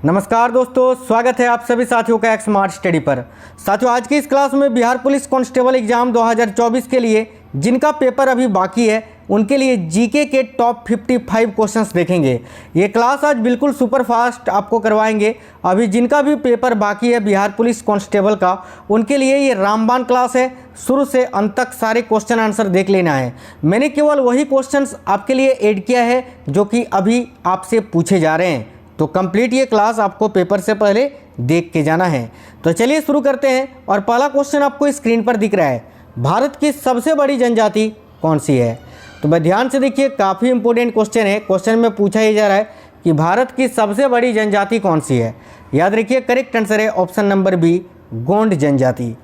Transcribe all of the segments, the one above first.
नमस्कार दोस्तों, स्वागत है आप सभी साथियों का एक स्मार्ट स्टडी पर। साथियों, आज की इस क्लास में बिहार पुलिस कांस्टेबल एग्जाम 2024 के लिए जिनका पेपर अभी बाकी है उनके लिए जीके के टॉप 55 क्वेश्चंस देखेंगे। ये क्लास आज बिल्कुल सुपर फास्ट आपको करवाएंगे। अभी जिनका भी पेपर बाकी है बिहार पुलिस कांस्टेबल का, उनके लिए ये रामबाण क्लास है। शुरू से अंत तक सारे क्वेश्चन आंसर देख लेना है। मैंने केवल वही क्वेश्चंस आपके लिए ऐड किया है जो कि अभी आपसे पूछे जा रहे हैं, तो कंप्लीट ये क्लास आपको पेपर से पहले देख के जाना है। तो चलिए शुरू करते हैं। और पहला क्वेश्चन आपको स्क्रीन पर दिख रहा है, भारत की सबसे बड़ी जनजाति कौन सी है? तो भाई ध्यान से देखिए, काफ़ी इंपॉर्टेंट क्वेश्चन है। क्वेश्चन में पूछा ही जा रहा है कि भारत की सबसे बड़ी जनजाति कौन सी है। याद रखिए, करेक्ट आंसर है ऑप्शन नंबर बी, गोंड जनजाति।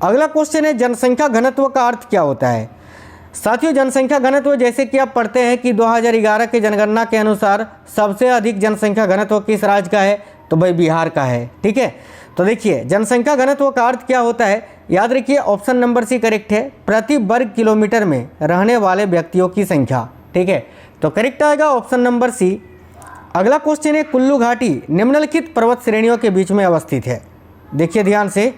अगला क्वेश्चन है, जनसंख्या घनत्व का अर्थ क्या होता है? साथियों, जनसंख्या घनत्व जैसे कि आप पढ़ते हैं कि 2011 की जनगणना के अनुसार सबसे अधिक जनसंख्या घनत्व किस राज्य का है? तो भाई बिहार का है। ठीक है, तो देखिए जनसंख्या घनत्व का अर्थ क्या होता है। याद रखिए ऑप्शन नंबर सी करेक्ट है, प्रति वर्ग किलोमीटर में रहने वाले व्यक्तियों की संख्या। ठीक है, तो करेक्ट आएगा ऑप्शन नंबर सी। अगला क्वेश्चन है, कुल्लू घाटी निम्नलिखित पर्वत श्रेणियों के बीच में अवस्थित है। देखिए ध्यान से,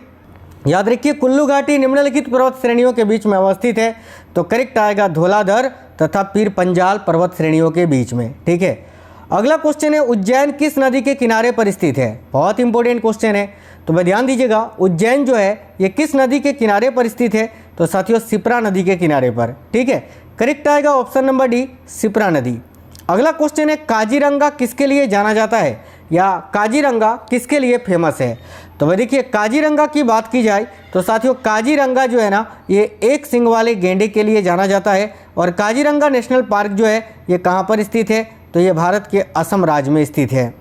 याद रखिए कुल्लू घाटी निम्नलिखित पर्वत श्रेणियों के बीच में अवस्थित है। तो करेक्ट आएगा धौलाधर तथा पीर पंजाल पर्वत श्रेणियों के बीच में। ठीक है, अगला क्वेश्चन है, उज्जैन किस नदी के किनारे पर स्थित है? बहुत इंपॉर्टेंट क्वेश्चन है, तो भाई ध्यान दीजिएगा, उज्जैन जो है ये किस नदी के किनारे पर स्थित है? तो साथियों शिप्रा नदी के किनारे पर। ठीक है, करेक्ट आएगा ऑप्शन नंबर डी, शिप्रा नदी। अगला क्वेश्चन है, काजीरंगा किसके लिए जाना जाता है या काजीरंगा किसके लिए फेमस है? तो भाई देखिए, काजीरंगा की बात की जाए तो साथियों काजीरंगा जो है ना, ये एक सिंग वाले गेंडे के लिए जाना जाता है। और काजीरंगा नेशनल पार्क जो है ये कहाँ पर स्थित है? तो ये भारत के असम राज्य में स्थित है।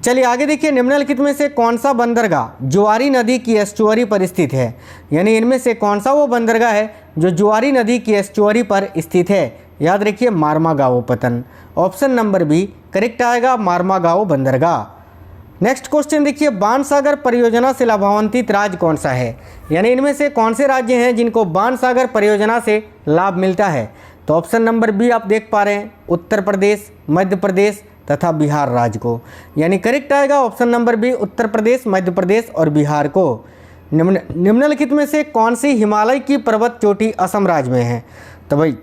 चलिए आगे देखिए, निम्नलिखित में से कौन सा बंदरगाह जुआरी नदी की एस्चुअरी पर स्थित है? यानी इनमें से कौन सा वो बंदरगाह है जो जुआरी नदी की एस्चुअरी पर स्थित है? याद रखिए मार्मागाओ पतन। ऑप्शन नंबर बी करेक्ट आएगा, मार्मागाओ बंदरगाह। नेक्स्ट क्वेश्चन देखिए, बाणसागर परियोजना से लाभान्वित राज्य कौन सा है? यानी इनमें से कौन से राज्य हैं जिनको बाणसागर परियोजना से लाभ मिलता है? तो ऑप्शन नंबर बी आप देख पा रहे हैं, उत्तर प्रदेश, मध्य प्रदेश तथा बिहार राज्य को। यानी करेक्ट आएगा option number B, Uttar Pradesh, Madhya Pradesh और बिहार को। निम्नलिखित में से कौन सी हिमालय की पर्वत चोटी असम राज्य में है? तो भाई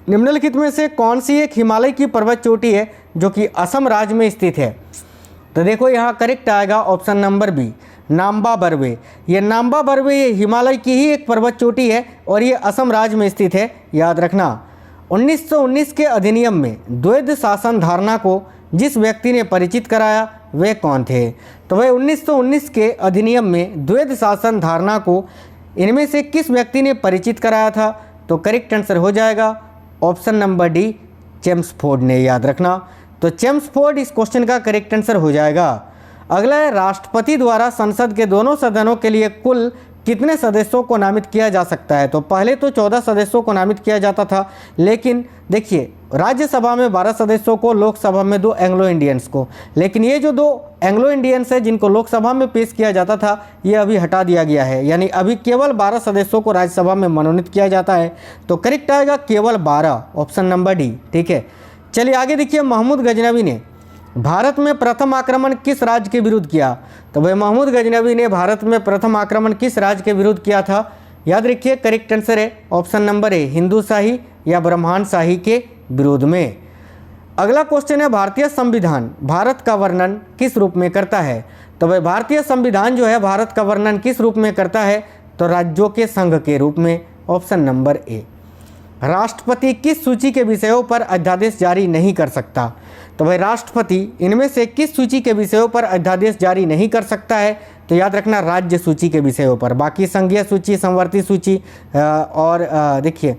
निम्नलिखित में से कौन सी एक हिमालय की पर्वत चोटी है जो कि असम राज्य में स्थित है? तो देखो यहाँ करेक्ट आएगा ऑप्शन नंबर बी, नाम्बा बर्वे। ये नाम्बा बर्वे ये हिमालय की ही एक पर्वत चोटी है और ये असम राज्य में स्थित है। याद रखना, 1919 के अधिनियम में द्वैध शासन धारणा को जिस व्यक्ति ने परिचित कराया वे कौन थे? तो वह 1919 के अधिनियम में द्वैध शासन धारणा को इनमें से किस व्यक्ति ने परिचित कराया था? तो करेक्ट आंसर हो जाएगा ऑप्शन नंबर डी, चेम्सफोर्ड ने। याद रखना, तो चेम्सफोर्ड इस क्वेश्चन का करेक्ट आंसर हो जाएगा। अगला है, राष्ट्रपति द्वारा संसद के दोनों सदनों के लिए कुल कितने सदस्यों को नामित किया जा सकता है? तो पहले तो 14 सदस्यों को नामित किया जाता था, लेकिन देखिए राज्यसभा में 12 सदस्यों को, लोकसभा में 2 एंग्लो इंडियंस को। लेकिन ये जो 2 एंग्लो इंडियंस है जिनको लोकसभा में पेश किया जाता था, ये अभी हटा दिया गया है। यानी अभी केवल 12 सदस्यों को राज्यसभा में मनोनीत किया जाता है। तो करेक्ट आएगा केवल 12, ऑप्शन नंबर डी। ठीक है, चलिए आगे देखिए, महमूद गजनवी ने भारत में प्रथम आक्रमण किस राज्य के विरुद्ध किया? तो भाई महमूद गजनवी ने भारत में प्रथम आक्रमण किस राज्य के विरुद्ध किया था? याद रखिए करेक्ट आंसर है ऑप्शन नंबर ए, हिंदू शाही या ब्राह्मण शाही के विरोध में। अगला क्वेश्चन है, भारतीय संविधान भारत का वर्णन किस रूप में करता है? तो भाई भारतीय संविधान जो है भारत का वर्णन किस रूप में करता है? तो राज्यों के संघ के रूप में। ऑप्शन नंबर ए। राष्ट्रपति किस सूची के विषयों पर अध्यादेश जारी नहीं कर सकता? तो भाई राष्ट्रपति इनमें से किस सूची के विषयों पर अध्यादेश जारी नहीं कर सकता है? तो याद रखना, राज्य सूची के विषयों पर। बाकी संघीय सूची, संवर्ती सूची और देखिए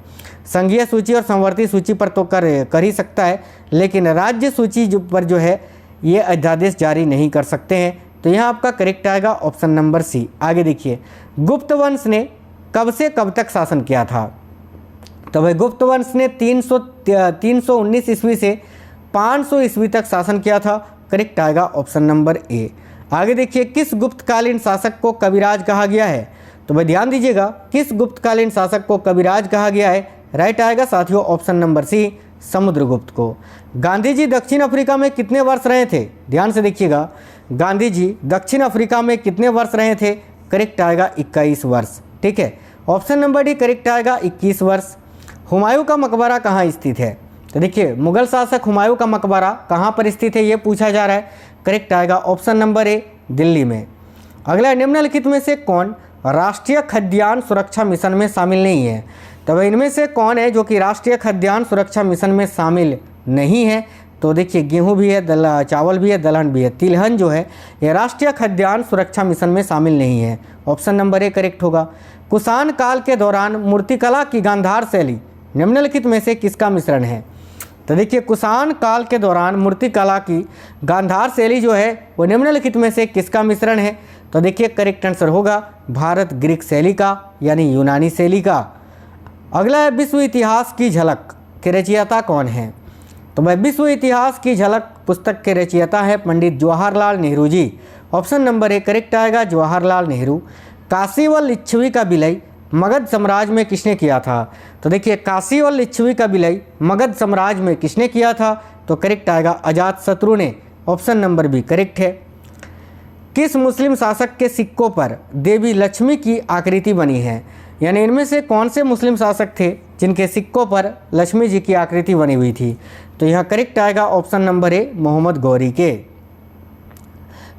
संघीय सूची और संवर्ती सूची पर तो कर ही सकता है, लेकिन राज्य सूची पर जो है ये अध्यादेश जारी नहीं कर सकते हैं। तो यहाँ आपका करेक्ट आएगा ऑप्शन नंबर सी। आगे देखिए, गुप्त वंश ने कब से कब तक शासन किया था? तो भाई गुप्त वंश ने 319 ईस्वी से 500 ईस्वी तक शासन किया था। करेक्ट आएगा ऑप्शन नंबर ए। आगे देखिए, किस गुप्तकालीन शासक को कविराज कहा गया है? तो भाई ध्यान दीजिएगा, किस गुप्तकालीन शासक को कविराज कहा गया है? राइट आएगा साथियों ऑप्शन नंबर सी, समुद्रगुप्त को। गांधी जी दक्षिण अफ्रीका में कितने वर्ष रहे थे? ध्यान से देखिएगा, गांधी जी दक्षिण अफ्रीका में कितने वर्ष रहे थे? करेक्ट आएगा 21 वर्ष। ठीक है, ऑप्शन नंबर डी करेक्ट आएगा 21 वर्ष। हुमायूं का मकबरा कहाँ स्थित है? तो देखिए मुगल शासक हुमायूं का मकबरा कहाँ पर स्थित है ये पूछा जा रहा है। करेक्ट आएगा ऑप्शन नंबर ए दिल्ली में। अगला, निम्नलिखित में से कौन राष्ट्रीय खाद्यान्न सुरक्षा मिशन में शामिल नहीं है? तो भाई इनमें से कौन है जो कि राष्ट्रीय खाद्यान्न सुरक्षा मिशन में शामिल नहीं है? तो देखिए गेहूं भी है, चावल भी है, दलहन भी है। तिलहन जो है ये राष्ट्रीय खाद्यान्न सुरक्षा मिशन में शामिल नहीं है। ऑप्शन नंबर ए करेक्ट होगा। कुषाण काल के दौरान मूर्तिकला की गांधार शैली निम्नलिखित में से किसका मिश्रण है? तो देखिए कुषाण काल के दौरान मूर्तिकला की गांधार शैली जो है वो निम्नलिखित में से किसका मिश्रण है? तो देखिए करेक्ट आंसर होगा भारत ग्रीक शैली का, यानी यूनानी शैली का। अगला है विश्व इतिहास की झलक के रचयिता कौन है? तो भाई विश्व इतिहास की झलक पुस्तक के रचयिता है Pandit Jawaharlal Nehru ji. Option number A correct आएगा जवाहरलाल नेहरू। काशी व लिच्छवी का विलय मगध साम्राज्य में किसने किया था? तो देखिए काशी व लिच्छवी का विलय मगध साम्राज्य में किसने किया था? तो करेक्ट आएगा अजातशत्रु ने। ऑप्शन नंबर बी करेक्ट है। किस मुस्लिम शासक के सिक्कों पर देवी लक्ष्मी की आकृति बनी है? यानी इनमें से कौन से मुस्लिम शासक थे जिनके सिक्कों पर लक्ष्मी जी की आकृति बनी हुई थी? तो यह करेक्ट आएगा option number A Mohammad Ghori के।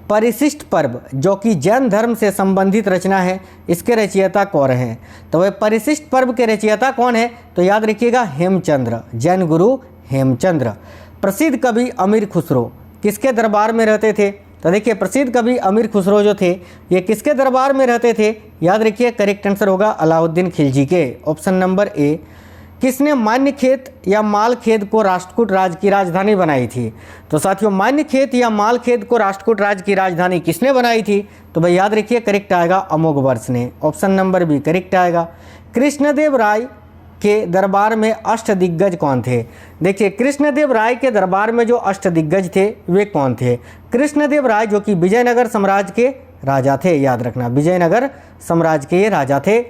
परिशिष्ट पर्व जो कि जैन धर्म से संबंधित रचना है, इसके रचयिता कौन हैं? तो वह परिशिष्ट पर्व के रचयिता कौन है? तो याद रखिएगा हेमचंद्र, जैन गुरु हेमचंद्र। प्रसिद्ध कवि अमीर खुसरो किसके दरबार में रहते थे? तो देखिए प्रसिद्ध कवि अमीर खुसरो जो थे ये किसके दरबार में रहते थे? याद रखिए करेक्ट आंसर होगा अलाउद्दीन खिलजी के। ऑप्शन नंबर ए। किसने मान्यखेत या मालखेत को राष्ट्रकूट राज्य की राजधानी बनाई थी? तो साथियों मान्यखेत या मालखेत को राष्ट्रकूट राज्य की राजधानी किसने बनाई थी? तो भाई याद रखिए करेक्ट आएगा अमोघवर्ष ने। ऑप्शन नंबर बी करेक्ट आएगा। कृष्णदेव राय के दरबार में अष्टदिग्गज कौन थे? देखिए कृष्णदेव राय के दरबार में जो अष्टदिग्गज थे वे कौन थे? कृष्णदेव राय जो कि विजयनगर साम्राज्य के राजा थे, याद रखना विजयनगर साम्राज्य के ये राजा थे।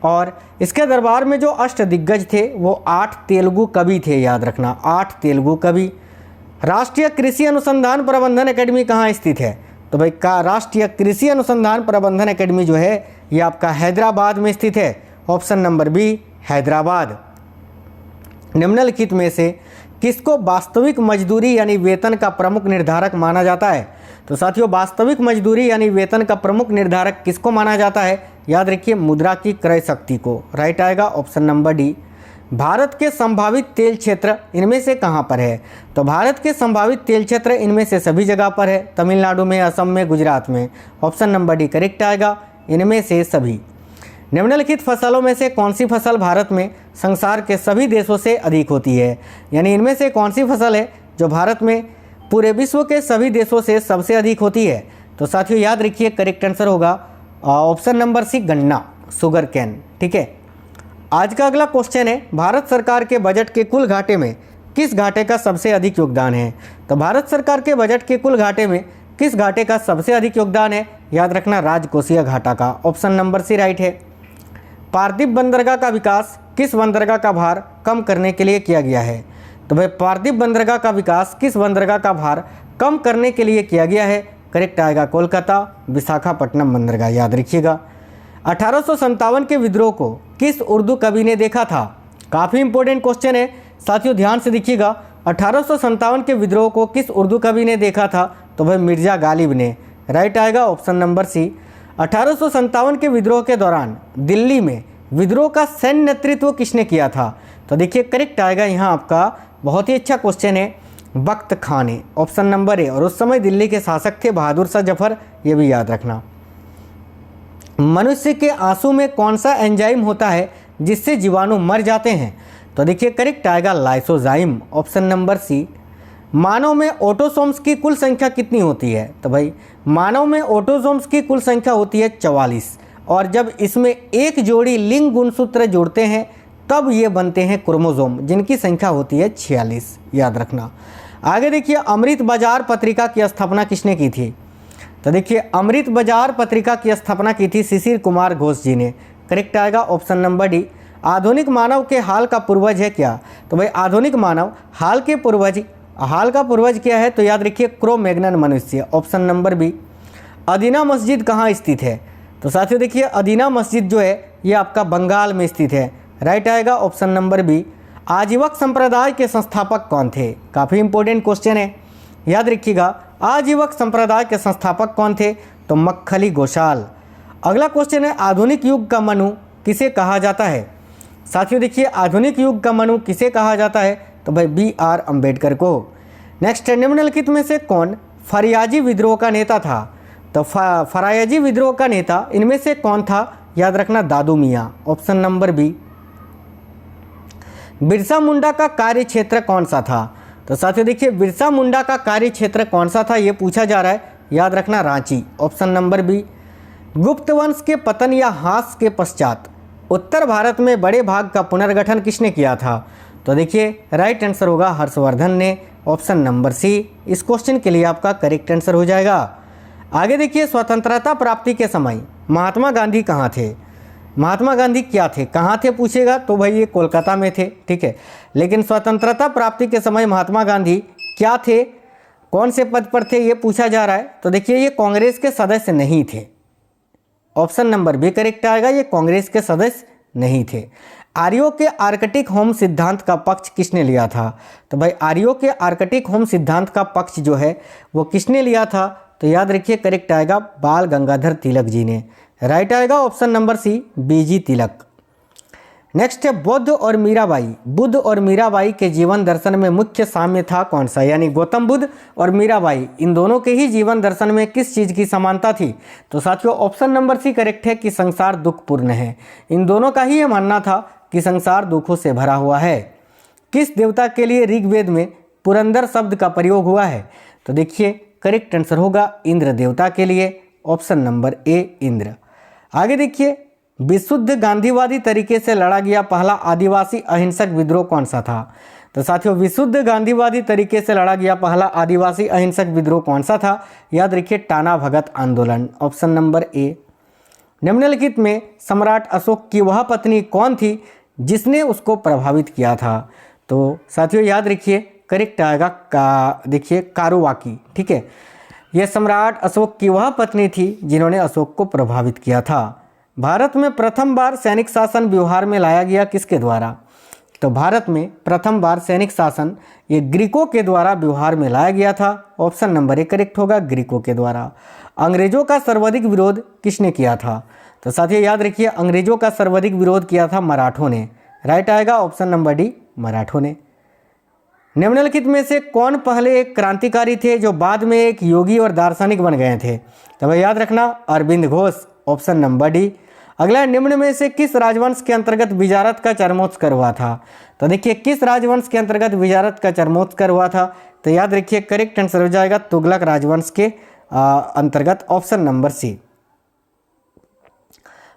और इसके दरबार में जो अष्टदिग्गज थे वो 8 तेलुगु कवि थे, याद रखना 8 तेलुगु कवि। राष्ट्रीय कृषि अनुसंधान प्रबंधन अकेडमी कहाँ स्थित है? तो भाई का राष्ट्रीय कृषि अनुसंधान प्रबंधन अकेडमी जो है ये आपका हैदराबाद में स्थित है। Option number B Hyderabad. निम्नलिखित में से किसको वास्तविक मजदूरी यानी वेतन का प्रमुख निर्धारक माना जाता है? तो साथियों वास्तविक मजदूरी यानी वेतन का प्रमुख निर्धारक किसको माना जाता है? याद रखिए मुद्रा की क्रय शक्ति को। राइट आएगा ऑप्शन नंबर डी। भारत के संभावित तेल क्षेत्र इनमें से कहाँ पर है? तो भारत के संभावित तेल क्षेत्र इनमें से सभी जगह पर है, तमिलनाडु में, असम में, गुजरात में। ऑप्शन नंबर डी करेक्ट आएगा इनमें से सभी। निम्नलिखित फसलों में से कौन सी फसल भारत में संसार के सभी देशों से अधिक होती है? यानी इनमें से कौन सी फसल है जो भारत में पूरे विश्व के सभी देशों से सबसे अधिक होती है? तो साथियों याद रखिए करेक्ट आंसर होगा ऑप्शन नंबर सी गन्ना, शुगर कैन। ठीक है, आज का अगला क्वेश्चन है भारत सरकार के बजट के कुल घाटे में किस घाटे का सबसे अधिक योगदान है? तो भारत सरकार के बजट के कुल घाटे में किस घाटे का सबसे अधिक योगदान है? याद रखना राजकोषीय घाटा का। ऑप्शन नंबर सी राइट है। पार्थिव बंदरगाह का विकास किस बंदरगाह का भार कम करने के लिए किया गया है? तो भाई पार्थिव बंदरगाह का विकास किस बंदरगाह का भार कम करने के लिए किया गया है? करेक्ट आएगा कोलकाता विशाखापट्टनम बंदरगाह, याद रखिएगा। 1857 के विद्रोह को किस उर्दू कवि ने देखा था? काफ़ी इंपॉर्टेंट क्वेश्चन है साथियों, ध्यान से देखिएगा। 1857 के विद्रोह को किस उर्दू कवि ने देखा था? तो भाई मिर्जा गालिब ने। राइट आएगा ऑप्शन नंबर सी। 1857 के विद्रोह के दौरान दिल्ली में विद्रोह का सैन्य नेतृत्व किसने किया था? तो देखिए करेक्ट आएगा यहाँ आपका बहुत ही अच्छा क्वेश्चन है, बख्त खान ने। ऑप्शन नंबर ए। और उस समय दिल्ली के शासक थे बहादुर शाह जफर, ये भी याद रखना। मनुष्य के आंसू में कौन सा एंजाइम होता है जिससे जीवाणु मर जाते हैं? तो देखिए करेक्ट आएगा लाइसोजाइम। Option number c. मानव में ऑटोसोम्स की कुल संख्या कितनी होती है? तो भाई मानव में ऑटोसोम्स की कुल संख्या होती है 44, और जब इसमें एक जोड़ी लिंग गुणसूत्र जोड़ते हैं तब ये बनते हैं क्रोमोसोम, जिनकी संख्या होती है 46, याद रखना। आगे देखिए अमृत बाजार पत्रिका की स्थापना किसने की थी? तो देखिए अमृत बाजार पत्रिका की स्थापना की थी शिशिर कुमार घोष जी ने। करेक्ट आएगा ऑप्शन नंबर डी। आधुनिक मानव के हाल का पूर्वज है क्या? तो भाई आधुनिक मानव हाल के पूर्वज हाल का पूर्वज क्या है? तो याद रखिए क्रो-मैग्नन मनुष्य, ऑप्शन नंबर बी। अदीना मस्जिद कहाँ स्थित है? तो साथियों देखिए अदीना मस्जिद जो है ये आपका बंगाल में स्थित है, राइट आएगा ऑप्शन नंबर बी। आजीवक संप्रदाय के संस्थापक कौन थे? काफ़ी इंपॉर्टेंट क्वेश्चन है, याद रखिएगा। आजीवक संप्रदाय के संस्थापक कौन थे? तो मक्खली गोशाल। अगला क्वेश्चन है आधुनिक युग का मनु किसे कहा जाता है? साथियों देखिए आधुनिक युग का मनु किसे कहा जाता है? तो भाई B.R. अम्बेडकर को। नेक्स्ट है निम्नलिखित में से कौन फरियाजी विद्रोह का नेता था? तो फरायजी विद्रोह का नेता इनमें से कौन था? याद रखना दादू मियाँ, option number B. Birsa Munda का कार्य क्षेत्र कौन सा था? तो साथियों देखिए बिरसा मुंडा का कार्य क्षेत्र कौन सा था ये पूछा जा रहा है, याद रखना रांची, ऑप्शन नंबर बी। गुप्त वंश के पतन या ह्रास के पश्चात उत्तर भारत में बड़े भाग का पुनर्गठन किसने किया था? तो देखिए राइट आंसर होगा हर्षवर्धन ने, ऑप्शन नंबर सी। इस क्वेश्चन के लिए आपका करेक्ट आंसर हो जाएगा। आगे देखिए स्वतंत्रता प्राप्ति के समय महात्मा गांधी कहाँ थे? महात्मा गांधी क्या थे, कहाँ थे पूछेगा तो भाई ये कोलकाता में थे, ठीक है। लेकिन स्वतंत्रता प्राप्ति के समय महात्मा गांधी क्या थे, कौन से पद पर थे ये पूछा जा रहा है। तो देखिए ये कांग्रेस के सदस्य नहीं थे, ऑप्शन नंबर बी करेक्ट आएगा, ये कांग्रेस के सदस्य नहीं थे। आर्यों के आर्कटिक होम सिद्धांत का पक्ष किसने लिया था? तो भाई आर्यों के आर्कटिक होम सिद्धांत का पक्ष जो है वो किसने लिया था? तो याद रखिए करेक्ट आएगा बाल गंगाधर तिलक जी ने, राइट आएगा ऑप्शन नंबर सी बीजी तिलक। नेक्स्ट है बुद्ध और मीराबाई। बुद्ध और मीराबाई के जीवन दर्शन में मुख्य साम्य था कौन सा? यानी गौतम बुद्ध और मीराबाई इन दोनों के ही जीवन दर्शन में किस चीज़ की समानता थी? तो साथियों ऑप्शन नंबर सी करेक्ट है कि संसार दुखपूर्ण है। इन दोनों का ही ये मानना था कि संसार दुखों से भरा हुआ है। किस देवता के लिए ऋग्वेद में पुरंदर शब्द का प्रयोग हुआ है? तो देखिए करेक्ट आंसर होगा इंद्र देवता के लिए, ऑप्शन नंबर ए इंद्र। आगे देखिए विशुद्ध गांधीवादी तरीके से लड़ा गया पहला आदिवासी अहिंसक विद्रोह कौन सा था? तो साथियों विशुद्ध गांधीवादी तरीके से लड़ा गया पहला आदिवासी अहिंसक विद्रोह कौन सा था? याद रखिए टाना भगत आंदोलन, ऑप्शन नंबर ए। निम्नलिखित में सम्राट अशोक की वह पत्नी कौन थी जिसने उसको प्रभावित किया था? तो साथियों याद रखिए करेक्ट आएगा देखिए कारुवाकी, ठीक है। यह सम्राट अशोक की वह पत्नी थी जिन्होंने अशोक को प्रभावित किया था। भारत में प्रथम बार सैनिक शासन व्यवहार में लाया गया किसके द्वारा? तो भारत में प्रथम बार सैनिक शासन ये ग्रीकों के द्वारा व्यवहार में लाया गया था, ऑप्शन नंबर ए करेक्ट होगा ग्रीकों के द्वारा। अंग्रेजों का सर्वाधिक विरोध किसने किया था? तो साथियों याद रखिए अंग्रेजों का सर्वाधिक विरोध किया था मराठों ने, राइट आएगा ऑप्शन नंबर डी मराठों ने। निम्नलिखित में से कौन पहले एक क्रांतिकारी थे जो बाद में एक योगी और दार्शनिक बन गए थे? तो भाई याद रखना Arvind Ghosh, option number D. अगला निम्न में से किस राजवंश के अंतर्गत विजारत का चरमोत्कर्ष हुआ था? तो देखिए किस राजवंश के अंतर्गत विजारत का चरमोत्कर्ष हुआ था? तो याद रखिए करेक्ट आंसर हो जाएगा तुगलक राजवंश के अंतर्गत, ऑप्शन नंबर सी।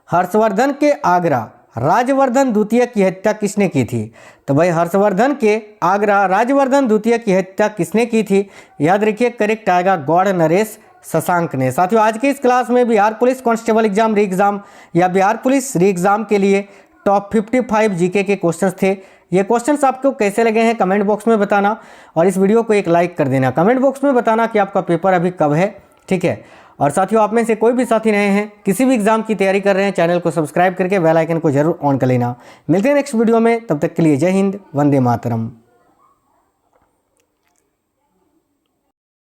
हर्षवर्धन के आगरा राजवर्धन द्वितीय की हत्या किसने की थी? तो भाई हर्षवर्धन के आगरा राजवर्धन द्वितीय की हत्या किसने की थी? याद रखिए करेक्ट आएगा गौड़ नरेश शशांक ने। साथियों आज की इस क्लास में बिहार पुलिस कांस्टेबल एग्जाम री एग्जाम या बिहार पुलिस री एग्जाम के लिए टॉप 55 जीके के क्वेश्चंस थे। ये क्वेश्चंस आपको कैसे लगे हैं कमेंट बॉक्स में बताना, और इस वीडियो को एक लाइक कर देना। कमेंट बॉक्स में बताना कि आपका पेपर अभी कब है, ठीक है। और साथियों आप में से कोई भी साथी नए हैं, किसी भी एग्जाम की तैयारी कर रहे हैं, चैनल को सब्सक्राइब करके बेल आइकन को जरूर ऑन कर लेना। मिलते हैं नेक्स्ट वीडियो में, तब तक के लिए जय हिंद, वंदे मातरम।